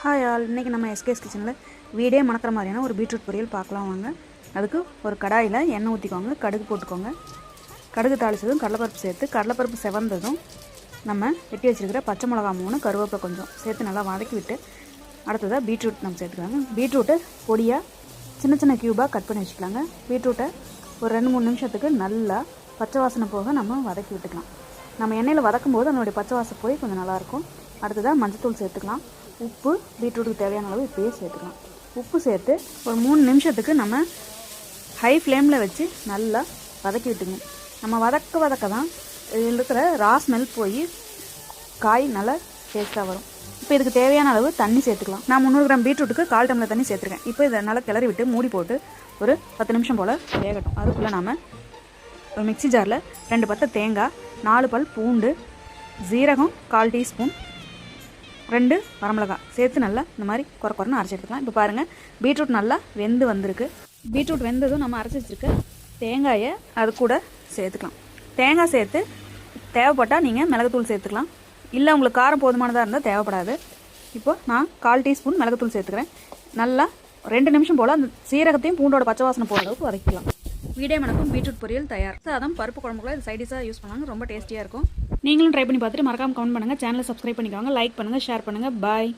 Hi all, இன்றைக்கி நம்ம SKS கிச்சனில் வீடே மணக்கிற மாதிரியான ஒரு பீட்ரூட் பொரியல் பார்க்கலாம் வாங்க. அதுக்கு ஒரு கடாயில் எண்ணெய் ஊற்றிக்கோங்க, கடுகு போட்டுக்கோங்க. கடுகு தாளிச்சதும் கடலைப்பருப்பு சேர்த்து, கடலைப்பருப்பு செவந்ததும் நம்ம வெட்டி வச்சுருக்கிற பச்சை மிளகா 3, கருவேப்பிலை கொஞ்சம் சேர்த்து நல்லா வதக்கி விட்டு அடுத்ததாக பீட்ரூட் நம்ம சேர்த்துக்கலாங்க. பீட்ரூட்டை பொடியாக சின்ன சின்ன க்யூபாக கட் பண்ணி வச்சுக்கலாங்க. பீட்ரூட்டை ஒரு 2-3 நிமிஷத்துக்கு நல்லா பச்சை வாசனை போக நம்ம வதக்கி விட்டுக்கலாம். நம்ம எண்ணெயில் வதக்கும் போது அதனுடைய பச்சை வாசனை போய் கொஞ்சம் நல்லாயிருக்கும். அடுத்ததாக மஞ்சத்தூள் சேர்த்துக்கலாம். உப்பு பீட்ரூட்டுக்கு தேவையான அளவு இப்போயே சேர்த்துக்கலாம். உப்பு சேர்த்து ஒரு 3 நிமிஷத்துக்கு நம்ம ஹை ஃப்ளேமில் வச்சு நல்லா வதக்கி விட்டுங்க. நம்ம வதக்க தான் இதில் இருக்கிற ரா ஸ்மெல் போய் காய் நல்லா டேஸ்ட்டாக வரும். இப்போ இதுக்கு தேவையான அளவு தண்ணி சேர்த்துக்கலாம். நான் 300 கிராம் பீட்ரூட்டுக்கு 1/4 டம்ளர் தண்ணி சேர்த்துருக்கேன். இப்போ இதை நல்லா கிளறி விட்டு மூடி போட்டு ஒரு 10 நிமிஷம் போல் வேகட்டும். அதுக்குள்ளே நாம் ஒரு மிக்ஸி ஜாரில் 2 பத்தை தேங்காய், 4 பல் பூண்டு, ஜீரகம் 1/4 டீஸ்பூன், 2 வரமிளகாய் சேர்த்து நல்லா இந்த மாதிரி குறைன்னு அரைச்சி எடுத்துக்கலாம். இப்போ பாருங்கள், பீட்ரூட் நல்லா வெந்து வந்திருக்கு. பீட்ரூட் வெந்ததும் நம்ம அரைச்சி வச்சுருக்க தேங்காயை அது கூட சேர்த்துக்கலாம். தேங்காய் சேர்த்து தேவைப்பட்டால் நீங்கள் மிளகுத்தூள் சேர்த்துக்கலாம். இல்லை உங்களுக்கு காரம் போதுமானதாக இருந்தால் தேவைப்படாது. இப்போது நான் 1/4 டீஸ்பூன் மிளகுத்தூள் சேர்த்துக்கிறேன். நல்லா 2 நிமிஷம் போல் அந்த சீரகத்தையும் பூண்டோட பச்சை வாசனை போகிற அளவுக்கு வதக்கிக்கலாம். வீடே மணக்கும் பீட்ரூட் பொரியல் தயார். சாதம், பருப்பு குழம்புக்குள்ள இது சைடிஷாக யூஸ் பண்ணாங்க. ரொம்ப டேஸ்டியாக இருக்கும். நீங்களும் ட்ரை பண்ணி பார்த்துட்டு மறக்காமல் கமெண்ட் பண்ணுங்கள். சேனலை சப்ஸ்கிரைப் பண்ணிக்கோங்க, லைக் பண்ணுங்கள், ஷேர் பண்ணுங்கள். பாய்.